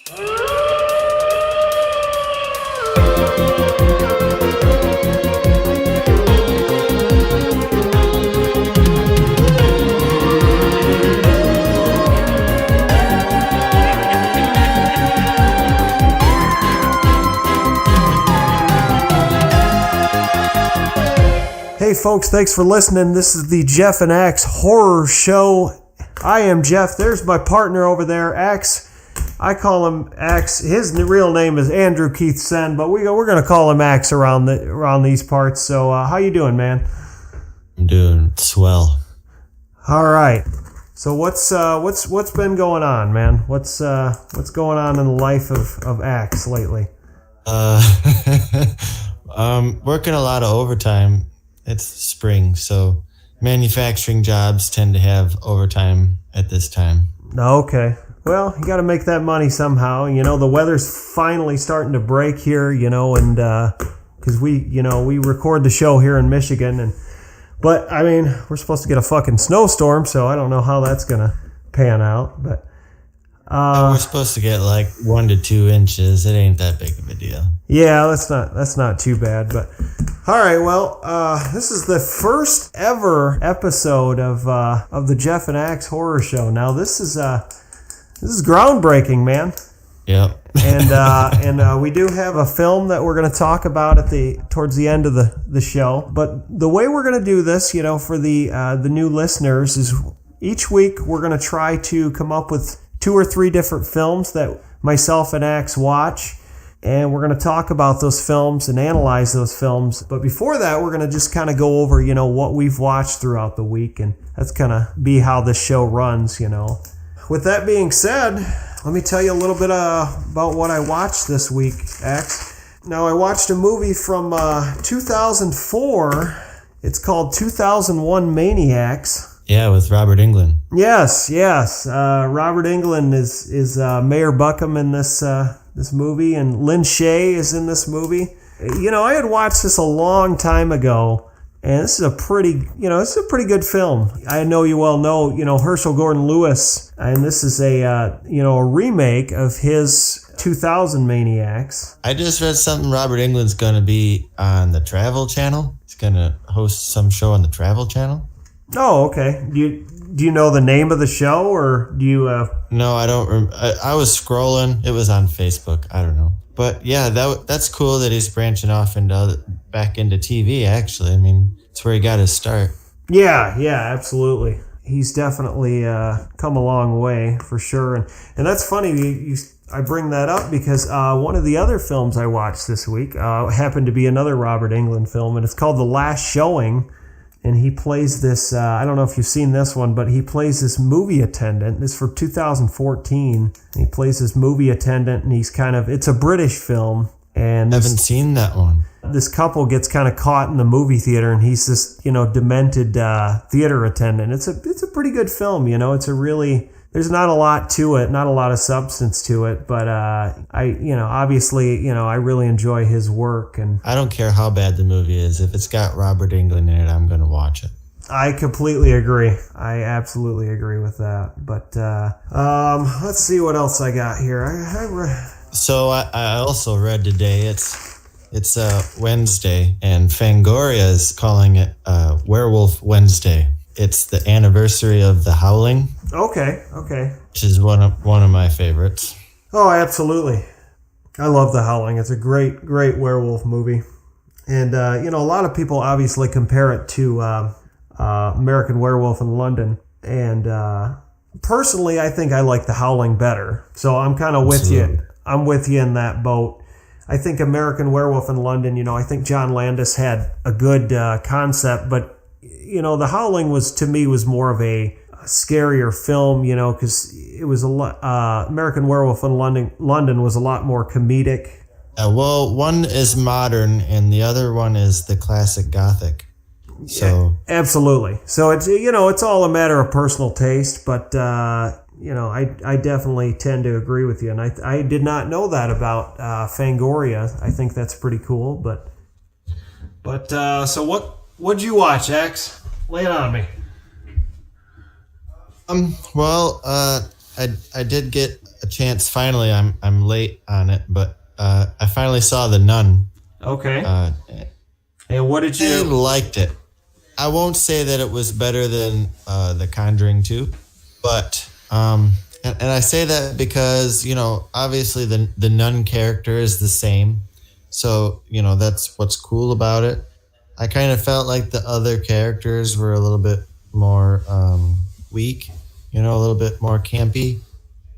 Hey folks, thanks for listening. This is the Jeff and Axe Horror Show. I am Jeff. There's my partner over there, Axe. I call him Axe. His real name is Andrew Keith Sen, but we're going to call him Axe around these parts. So how you doing, man? I'm doing swell. All right. So what's been going on, man? What's going on in the life of Axe lately? Working a lot of overtime. It's spring, so manufacturing jobs tend to have overtime at this time. Okay. Well, you got to make that money somehow. You know, the weather's finally starting to break here, you know, and because we record the show here in Michigan, but I mean, we're supposed to get a fucking snowstorm, so I don't know how that's going to pan out, but we're supposed to get like 1 to 2 inches. It ain't that big of a deal. Yeah, that's not too bad, but all right. Well, this is the first ever episode of the Jeff and Axe Horror Show. Now this is groundbreaking, man. Yep. and we do have a film that we're going to talk about towards the end of the show. But the way we're going to do this, you know, for the new listeners, is each week we're going to try to come up with 2 or 3 different films that myself and Axe watch. And we're going to talk about those films and analyze those films. But before that, we're going to just kind of go over, you know, what we've watched throughout the week. And that's kind of be how this show runs, you know. With that being said, let me tell you a little bit about what I watched this week, Axe. Now, I watched a movie from 2004. It's called 2001 Maniacs. Yeah, with Robert Englund. Yes. Robert Englund is Mayor Buckham in this movie, and Lynn Shay is in this movie. You know, I had watched this a long time ago, and this is a pretty good film. I know you all know, you know, Herschel Gordon Lewis, and this is a remake of his 2000 Maniacs. I just read something. Robert Englund's going to be on the Travel Channel. He's going to host some show on the Travel Channel. Oh, okay. Do you know the name of the show, or do you? No, I don't. I was scrolling. It was on Facebook. I don't know. But yeah, that's cool that he's branching off back into TV. Actually, I mean, it's where he got his start. Yeah, absolutely. He's definitely come a long way for sure, and that's funny. I bring that up because one of the other films I watched this week happened to be another Robert Englund film, and it's called The Last Showing. And he plays this, I don't know if you've seen this one, but he plays this movie attendant. This is for 2014. And he plays this movie attendant, and it's a British film. And I haven't seen that one. This couple gets kind of caught in the movie theater, and he's this, you know, demented theater attendant. It's a pretty good film, you know. There's not a lot to it, not a lot of substance to it, but obviously, I really enjoy his work. And I don't care how bad the movie is. If it's got Robert Englund in it, I'm going to watch it. I completely agree. I absolutely agree with that. But let's see what else I got here. So I also read today it's Wednesday, and Fangoria is calling it Werewolf Wednesday. It's the anniversary of The Howling. Okay. Which is one of my favorites. Oh, absolutely. I love The Howling. It's a great werewolf movie. And, a lot of people obviously compare it to American Werewolf in London. And personally, I think I like The Howling better. So I'm kind of with you. I'm with you in that boat. I think American Werewolf in London, I think John Landis had a good concept, but The Howling was more of a scarier film, because it was American Werewolf in London was a lot more comedic. Well, one is modern and the other one is the classic Gothic. So yeah, absolutely. So it's it's all a matter of personal taste, but I definitely tend to agree with you, and I did not know that about Fangoria. I think that's pretty cool, but so what'd you watch, X? Lay it on me. I did get a chance. Finally, I'm late on it, but I finally saw The Nun. Okay. And what did I you... liked it. I won't say that it was better than The Conjuring 2, but and I say that because, you know, obviously the nun character is the same. So, you know, that's what's cool about it. I kind of felt like the other characters were a little bit more weak, you know, a little bit more campy.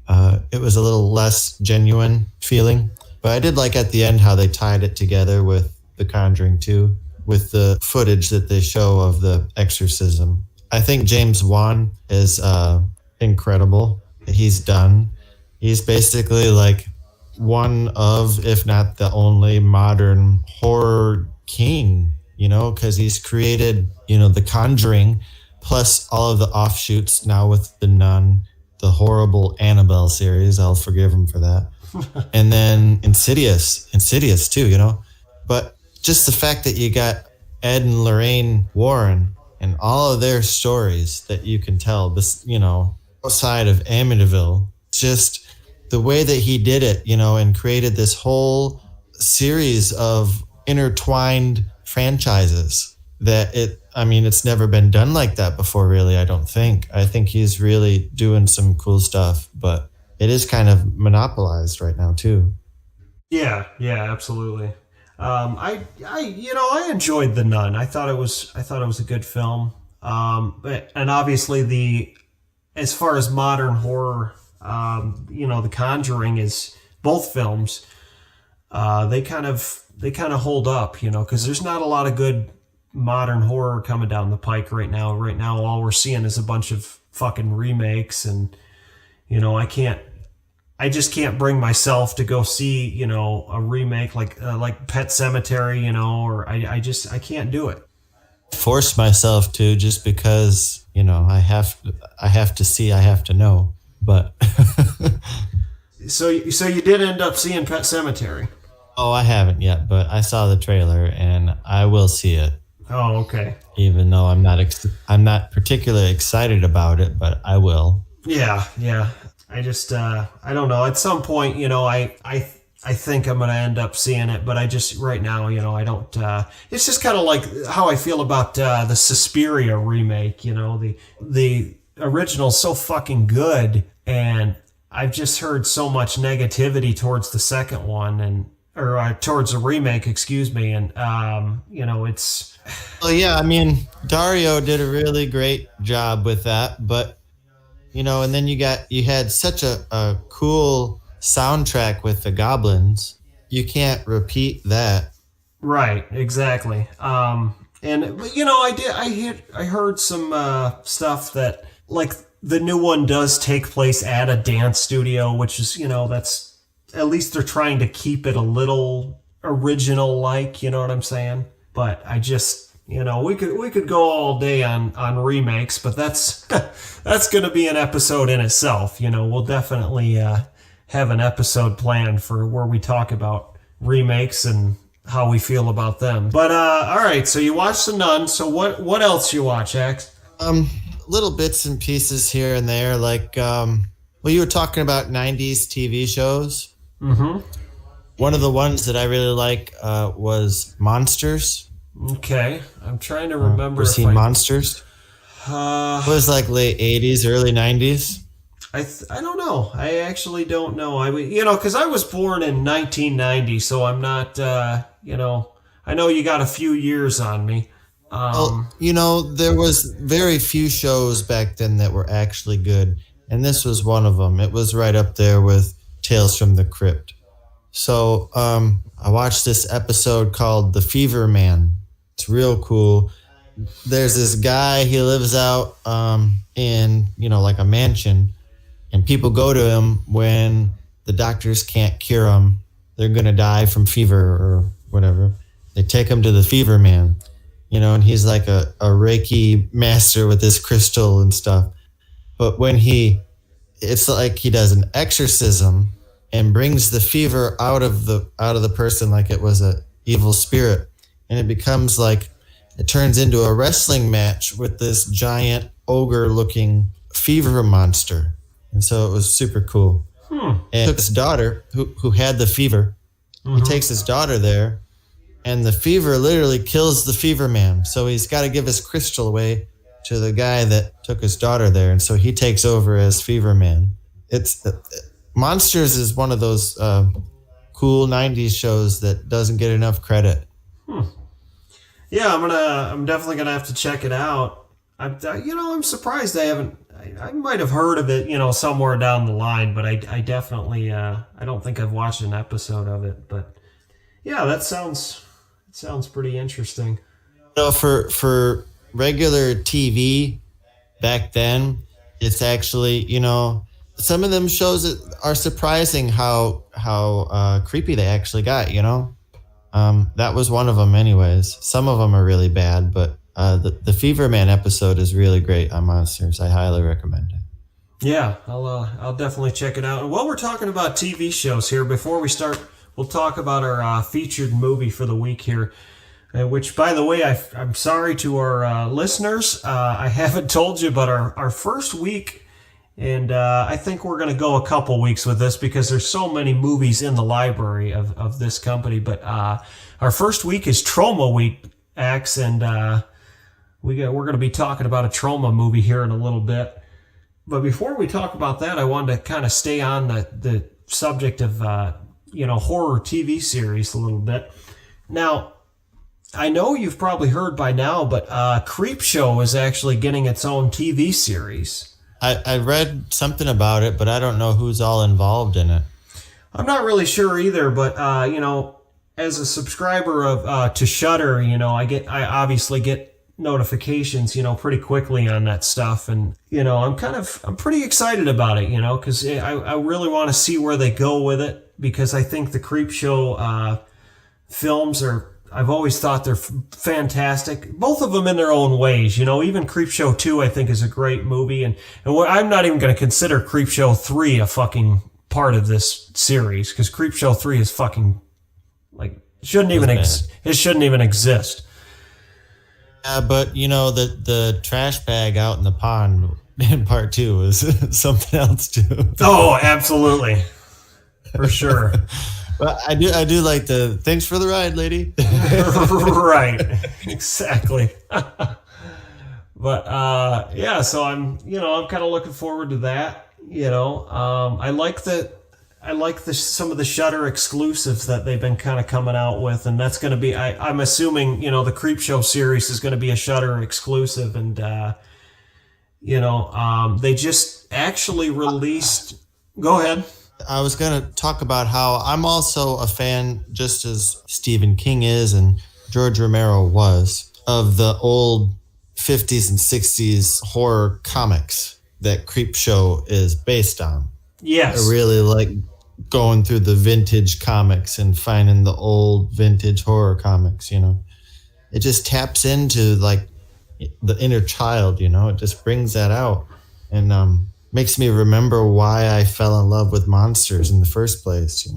It was a little less genuine feeling. But I did like at the end how they tied it together with The Conjuring 2, with the footage that they show of the exorcism. I think James Wan is incredible. He's done. He's basically like one of, if not the only, modern horror king, you know, because he's created, you know, The Conjuring, plus all of the offshoots now with The Nun, the horrible Annabelle series. I'll forgive him for that. And then Insidious too, you know. But just the fact that you got Ed and Lorraine Warren and all of their stories that you can tell, this, you know, outside of Amityville, just the way that he did it, you know, and created this whole series of intertwined franchises that it's never been done like that before, really. I don't think. I think he's really doing some cool stuff, but it is kind of monopolized right now too. Yeah, absolutely. I enjoyed The Nun. I thought it was a good film. And obviously as far as modern horror, The Conjuring is both films. They kind of hold up, you know, because there's not a lot of good modern horror coming down the pike right now. Right now, all we're seeing is a bunch of fucking remakes, and you know, I just can't bring myself to go see, you know, a remake like Pet Sematary, you know, or I can't do it. Force myself to, just because, you know, I have to see, I have to know. But so you did end up seeing Pet Sematary? Oh, I haven't yet, but I saw the trailer and I will see it. Oh, okay. Even though I'm not particularly excited about it, but I will. Yeah. I just I don't know. At some point, you know, I think I'm going to end up seeing it, but I just right now, you know, I don't. It's just kind of like how I feel about the Suspiria remake. You know, the original's so fucking good, and I've just heard so much negativity towards the second one, or towards the remake, excuse me, and you know, it's. Well, yeah, I mean, Dario did a really great job with that, but you know, and then you had such a cool soundtrack with the goblins. You can't repeat that. Right, exactly. And you know, I heard some stuff that like the new one does take place at a dance studio, which is, you know, that's at least they're trying to keep it a little original, like, you know what I'm saying? But I just, you know, we could go all day on remakes, but that's going to be an episode in itself. You know, we'll definitely have an episode planned for where we talk about remakes and how we feel about them. But all right, so you watched The Nun. So what else you watch, X? Little bits and pieces here and there, like you were talking about 90s TV shows. Mm-hmm. One of the ones that I really like was Monsters. Okay, I'm trying to remember. Ever seen Monsters? It was like late 80s, early 90s. I don't know. I actually don't know. Because I was born in 1990, so I'm not. I know you got a few years on me. You know, there was very few shows back then that were actually good, and this was one of them. It was right up there with Tales from the Crypt. So I watched this episode called The Fever Man. It's real cool. There's this guy, he lives out in, you know, like a mansion, and people go to him when the doctors can't cure him. They're going to die from fever or whatever. They take him to the Fever Man, you know, and he's like a Reiki master with this crystal and stuff. But when it's like he does an exorcism and brings the fever out of the person like it was a evil spirit. And it becomes like, it turns into a wrestling match with this giant ogre looking fever monster. And so it was super cool. And took his daughter, who had the fever. He takes his daughter there, and the fever literally kills the fever man. So he's got to give his crystal away to the guy that took his daughter there. And so he takes over as fever man. It's Monsters is one of those cool 90s shows that doesn't get enough credit. Yeah, I'm definitely gonna have to check it out. I'm surprised I might have heard of it, somewhere down the line, but I definitely I don't think I've watched an episode of it. But yeah, that sounds pretty interesting. For regular TV back then, it's actually, some of them shows are surprising how creepy they actually got, That was one of them anyways. Some of them are really bad, but the Fever Man episode is really great on Monsters. I highly recommend it. Yeah, I'll definitely check it out. And while we're talking about TV shows here, before we start, we'll talk about our featured movie for the week here. Which, by the way, I'm sorry to our listeners. I haven't told you, but our first week, and I think we're going to go a couple weeks with this because there's so many movies in the library of this company. But our first week is Troma week, Axe, and we're going to be talking about a Troma movie here in a little bit. But before we talk about that, I wanted to kind of stay on the subject of horror TV series a little bit. Now, I know you've probably heard by now, but Creepshow is actually getting its own TV series. I read something about it, but I don't know who's all involved in it. I'm not really sure either, but as a subscriber of to Shudder, I obviously get notifications, pretty quickly on that stuff, and I'm pretty excited about it, because I really want to see where they go with it, because I think the Creepshow films I've always thought they're fantastic. Both of them in their own ways, even Creepshow 2 I think is a great movie, and I'm not even going to consider Creepshow 3 a fucking part of this series, because Creepshow 3 is fucking it shouldn't even exist. Yeah, but the trash bag out in the pond in part 2 is something else too. Oh, absolutely. For sure. Well, I do like the thanks for the ride, lady. Right. Exactly. But yeah, so I'm kind of looking forward to that. I like some of the Shudder exclusives that they've been kind of coming out with, and that's going to be I'm assuming the Creepshow series is going to be a Shudder exclusive, and they just actually released. Go ahead. I was going to talk about how I'm also a fan, just as Stephen King is and George Romero was, of the old 50s and 60s horror comics that Creepshow is based on. Yes. I really like going through the vintage comics and finding the old vintage horror comics, It just taps into the inner child, It just brings that out. And makes me remember why I fell in love with monsters in the first place,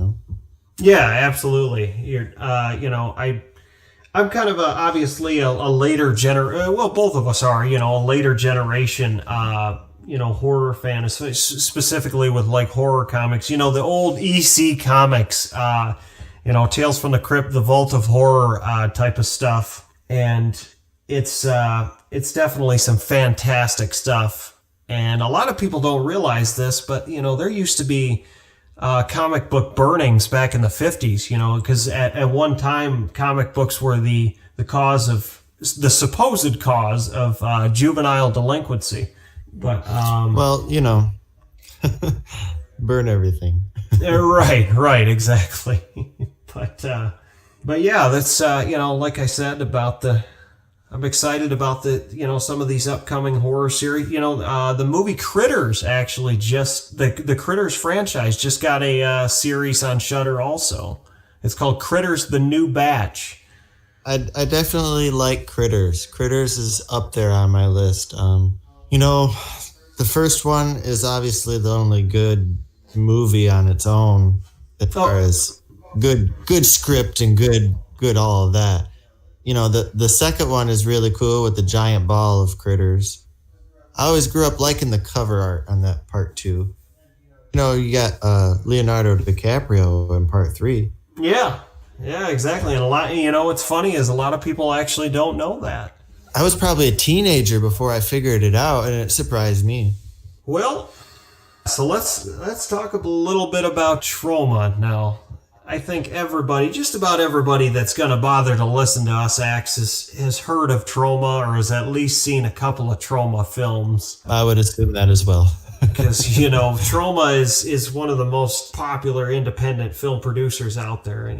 Yeah, absolutely. I'm kind of obviously a later generation. Well, both of us are, a later generation, horror fan, specifically with horror comics. The old EC comics, Tales from the Crypt, the Vault of Horror type of stuff, and it's definitely some fantastic stuff. And a lot of people don't realize this, but, there used to be comic book burnings back in the 50s, because at one time comic books were the supposed cause of juvenile delinquency. But, burn everything. Right, exactly. But yeah, that's, like I said I'm excited about some of these upcoming horror series. The movie Critters actually the Critters franchise just got a series on Shudder also. It's called Critters: The New Batch. I definitely like Critters. Critters is up there on my list. The first one is obviously the only good movie on its own, as far as good script and good all of that. The second one is really cool with the giant ball of critters. I always grew up liking the cover art on that part 2. You got Leonardo DiCaprio in part 3. Yeah. Yeah, exactly. And what's funny is a lot of people actually don't know that. I was probably a teenager before I figured it out, and it surprised me. Well, so let's talk a little bit about Troma now. I think just about everybody that's going to bother to listen to us has heard of Troma or has at least seen a couple of Troma films. I would assume that as well. Because, Troma is one of the most popular independent film producers out there,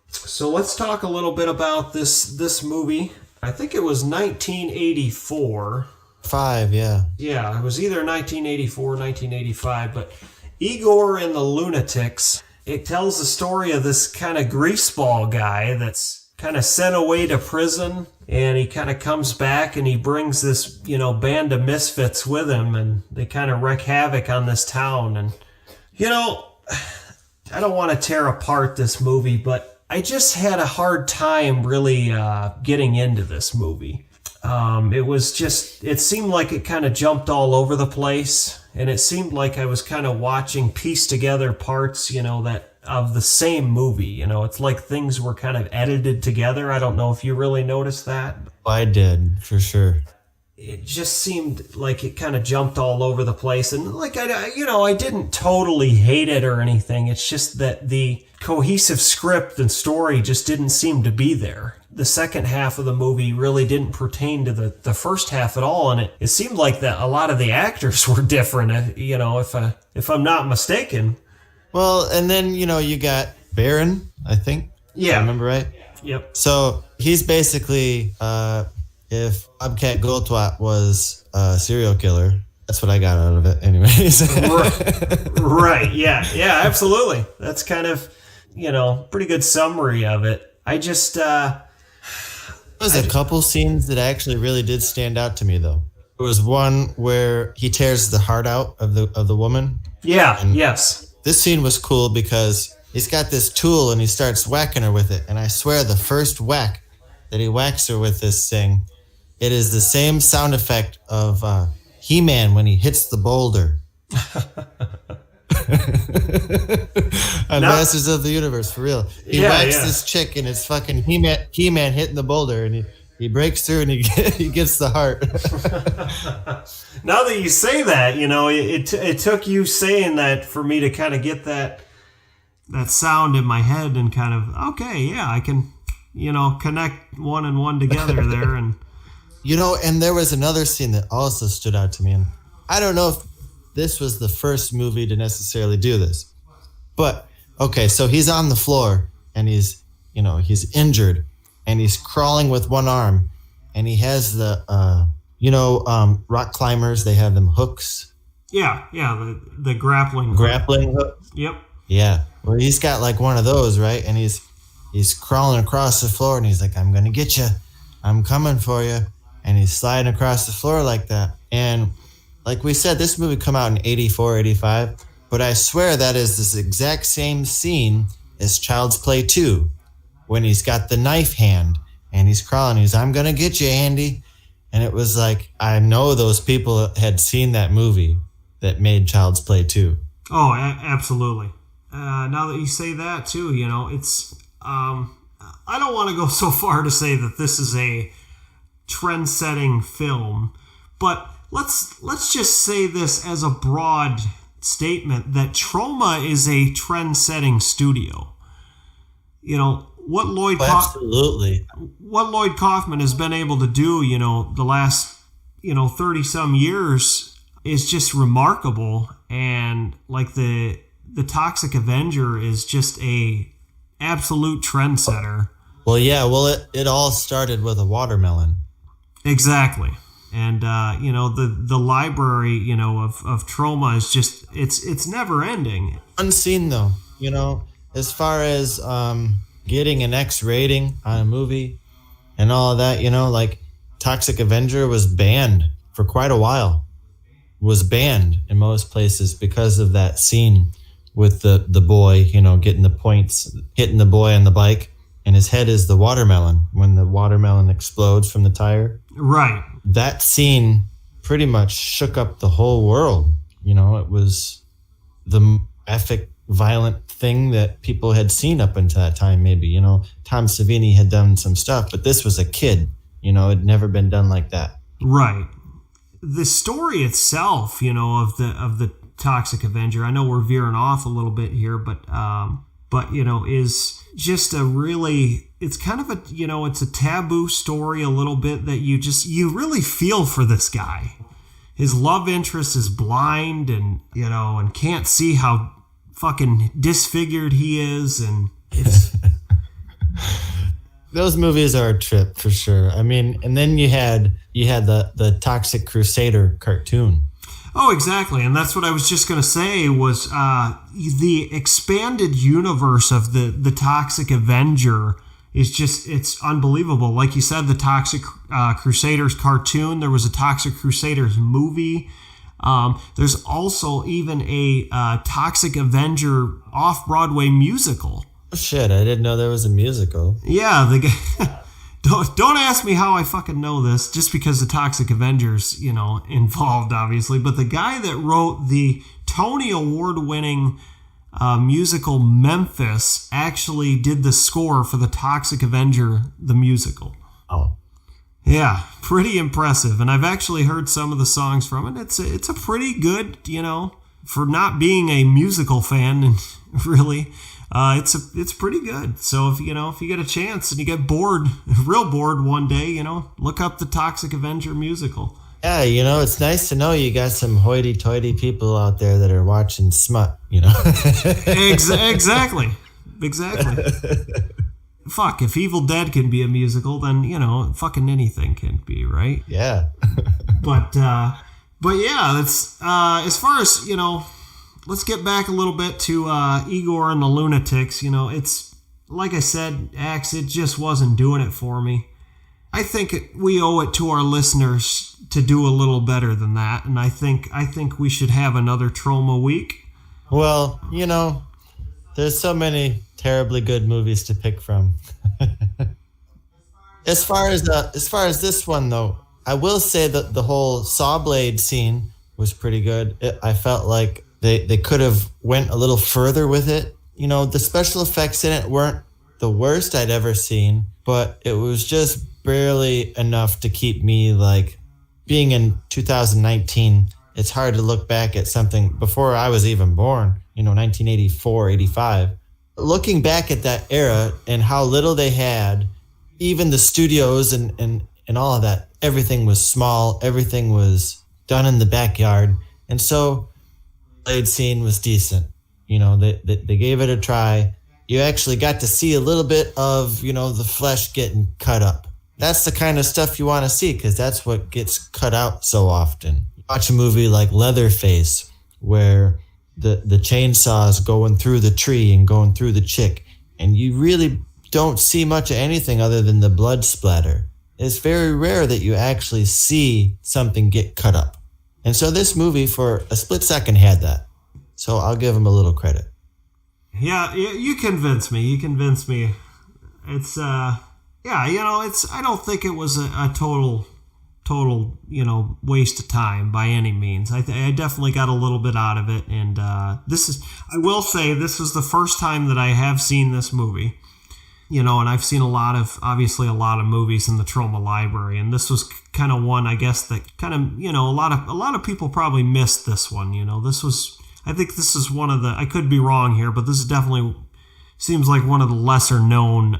so let's talk a little bit about this movie. I think it was 1984. Yeah. Yeah, it was either 1984 or 1985, but Igor and the Lunatics, it tells the story of this kind of greaseball guy that's kind of sent away to prison, and he kind of comes back and he brings this, band of misfits with him, and they kind of wreak havoc on this town. And, I don't want to tear apart this movie, but I just had a hard time really getting into this movie. It seemed like it kind of jumped all over the place, and it seemed like I was kind of watching piece together parts, that of the same movie. It's like things were kind of edited together. I don't know if you really noticed that. I did, for sure. It just seemed like it kind of jumped all over the place, and I didn't totally hate it or anything. It's just that the cohesive script and story just didn't seem to be there. The second half of the movie really didn't pertain to the first half at all, and it seemed like that a lot of the actors were different, if I'm not mistaken. Well, and then, you got Baron, I think. Yeah. I remember right? Yep. So he's basically, if Bobcat Goldthwait was a serial killer, that's what I got out of it anyways. Right. Yeah. Yeah, absolutely. That's kind of, pretty good summary of it. I just, there was a couple scenes that actually really did stand out to me, though. There was one where he tears the heart out of the woman. Yeah. Yes. This scene was cool because he's got this tool and he starts whacking her with it. And I swear the first whack that he whacks her with this thing, it is the same sound effect of He-Man when he hits the boulder. On Masters of the Universe, for real. He whacks this chick and it's fucking He-Man hitting the boulder, and he breaks through and he gets the heart. Now that you say that, it took you saying that for me to kind of get that sound in my head and kind of, okay, yeah, I can, connect one and one together there. And and there was another scene that also stood out to me, and I don't know if this was the first movie to necessarily do this, but okay, so he's on the floor and he's injured and he's crawling with one arm, and he has the rock climbers, they have them hooks. Yeah, the grappling hook. Yep. Yeah. Well, he's got like one of those, right? And he's crawling across the floor and he's like, "I'm going to get you. I'm coming for you." And he's sliding across the floor like that. And like we said, this movie come out in 84, 85, but I swear that is this exact same scene as Child's Play 2, when he's got the knife hand and he's crawling. He's, "I'm going to get you, Andy." And it was like, I know those people had seen that movie that made Child's Play 2. Oh, absolutely. Now that you say that too, it's, I don't want to go so far to say that this is a trend-setting film, but let's just say this as a broad statement, that Troma is a trend-setting studio. What Lloyd Kaufman has been able to do, the last, 30 some years is just remarkable. And like the Toxic Avenger is just a absolute trendsetter. Well, yeah. Well, it all started with a watermelon. Exactly. And, the library, of Troma is just, it's never ending. Unseen though, as far as, getting an X rating on a movie and all of that, like Toxic Avenger was banned for quite a while. Was banned in most places because of that scene with the boy, getting the points, hitting the boy on the bike, and his head is the watermelon when the watermelon explodes from the tire. Right. That scene pretty much shook up the whole world. It was the graphic, violent thing that people had seen up until that time. Maybe, you know, Tom Savini had done some stuff, but this was a kid. You know, it had never been done like that. Right. The story itself, you know, of the Toxic Avenger. I know we're veering off a little bit here, but you know, is just a really, it's kind of a, you know, it's a taboo story a little bit that you really feel for this guy. His love interest is blind and, you know, and can't see how fucking disfigured he is, and it's those movies are a trip for sure. I mean, and then you had the Toxic Crusader cartoon. Oh, exactly. And that's what I was just going to say was the expanded universe of the Toxic Avenger is just, it's unbelievable. Like you said, the Toxic Crusaders cartoon, there was a Toxic Crusaders movie. There's also even a Toxic Avenger off-Broadway musical. Oh, shit, I didn't know there was a musical. Yeah, the guy... Don't ask me how I fucking know this, just because the Toxic Avengers, you know, involved, obviously. But the guy that wrote the Tony Award-winning musical Memphis actually did the score for the Toxic Avenger, the musical. Oh. Yeah, pretty impressive. And I've actually heard some of the songs from it. It's a pretty good, you know, for not being a musical fan, and really... it's pretty good. So if you get a chance and you get bored, real bored one day, you know, look up the Toxic Avenger musical. Yeah, you know, it's nice to know you got some hoity-toity people out there that are watching smut, you know. Exactly. Fuck, if Evil Dead can be a musical, then, you know, fucking anything can be, right? Yeah. But yeah, that's as far as, you know. Let's get back a little bit to Igor and the Lunatics. You know, it's, like I said, Axe, it just wasn't doing it for me. I think we owe it to our listeners to do a little better than that, and I think we should have another Troma week. Well, you know, there's so many terribly good movies to pick from. As far as this one, though, I will say that the whole saw blade scene was pretty good. I felt like They could have went a little further with it. You know, the special effects in it weren't the worst I'd ever seen, but it was just barely enough to keep me, like, being in 2019, it's hard to look back at something before I was even born, you know, 1984, 85. Looking back at that era and how little they had, even the studios and all of that, everything was small, everything was done in the backyard. And so blade scene was decent. You know, they gave it a try. You actually got to see a little bit of, you know, the flesh getting cut up. That's the kind of stuff you want to see, because that's what gets cut out so often. Watch a movie like Leatherface, where the chainsaw is going through the tree and going through the chick, and you really don't see much of anything other than the blood splatter. It's very rare that you actually see something get cut up. And so this movie, for a split second, had that. So I'll give him a little credit. Yeah, you convinced me. It's, yeah, you know, I don't think it was a total, you know, waste of time by any means. I definitely got a little bit out of it. And I will say, this is the first time that I have seen this movie. You know, and I've seen obviously a lot of movies in the Troma library, and this was kind of one, I guess, that kind of, you know, a lot of people probably missed this one. You know, I think this is one of the, I could be wrong here, but this is definitely seems like one of the lesser known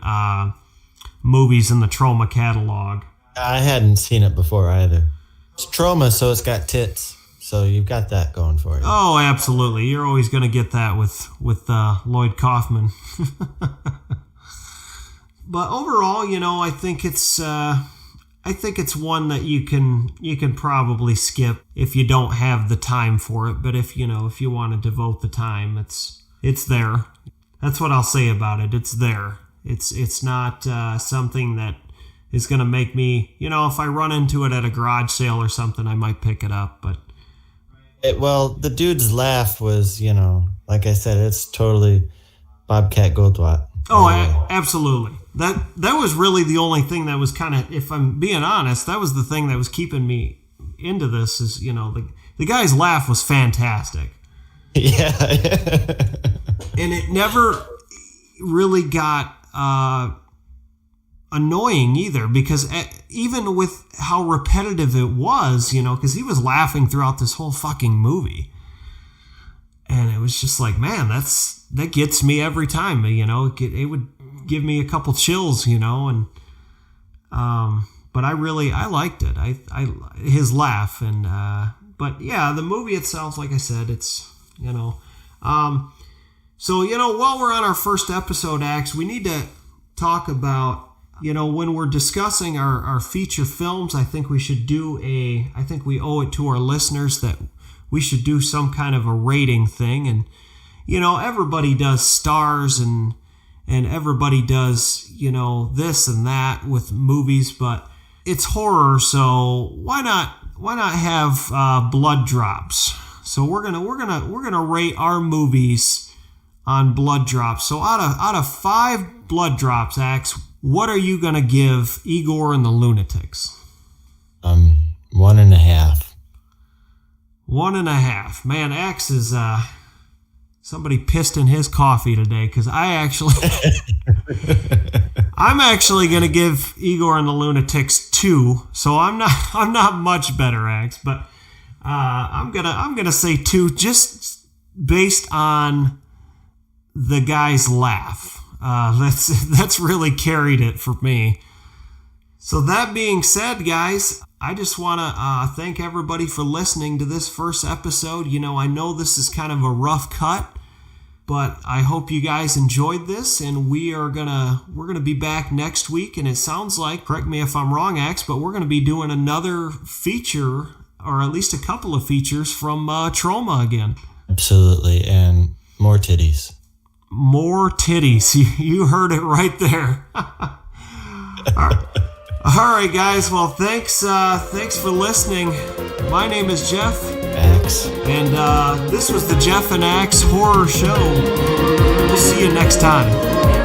movies in the Troma catalog. I hadn't seen it before either. It's Troma, so it's got tits. So you've got that going for you. Oh, absolutely. You're always going to get that with Lloyd Kaufman. But overall, you know, I think it's one that you can probably skip if you don't have the time for it. But if you want to devote the time, it's there. That's what I'll say about it. It's there. It's not something that is going to make me, you know, if I run into it at a garage sale or something, I might pick it up. But well, the dude's laugh was, you know, like I said, it's totally Bobcat Goldthwait. Oh, absolutely. That was really the only thing that was kind of, if I'm being honest, that was the thing that was keeping me into this is, you know, the guy's laugh was fantastic. Yeah. And it never really got annoying either, because even with how repetitive it was, because he was laughing throughout this whole fucking movie. And it was just like, man, that gets me every time, it would give me a couple chills, and but I liked it. His laugh, and but yeah, the movie itself, like I said, it's so while we're on our first episode, Axe, we need to talk about when we're discussing our feature films. I think we owe it to our listeners that we should do some kind of a rating thing, and everybody does stars and everybody does this and that with movies, but it's horror, so why not have blood drops? So we're gonna rate our movies on blood drops. So out of 5 blood drops, Axe, what are you gonna give Igor and the Lunatics? 1.5. 1.5. Man, Axe is somebody pissed in his coffee today, because I'm actually gonna give Igor and the Lunatics 2. So I'm not much better, Axe, but I'm gonna say 2, just based on the guy's laugh. That's really carried it for me. So that being said, guys, I just want to thank everybody for listening to this first episode. I know this is kind of a rough cut, but I hope you guys enjoyed this, and we're gonna be back next week. And it sounds like, correct me if I'm wrong, Axe, but we're gonna be doing another feature, or at least a couple of features from Troma again. Absolutely, and more titties. More titties. You heard it right there. All right, guys. Well, thanks for listening. My name is Jeff. Axe. And this was the Jeff and Axe Horror Show. We'll see you next time.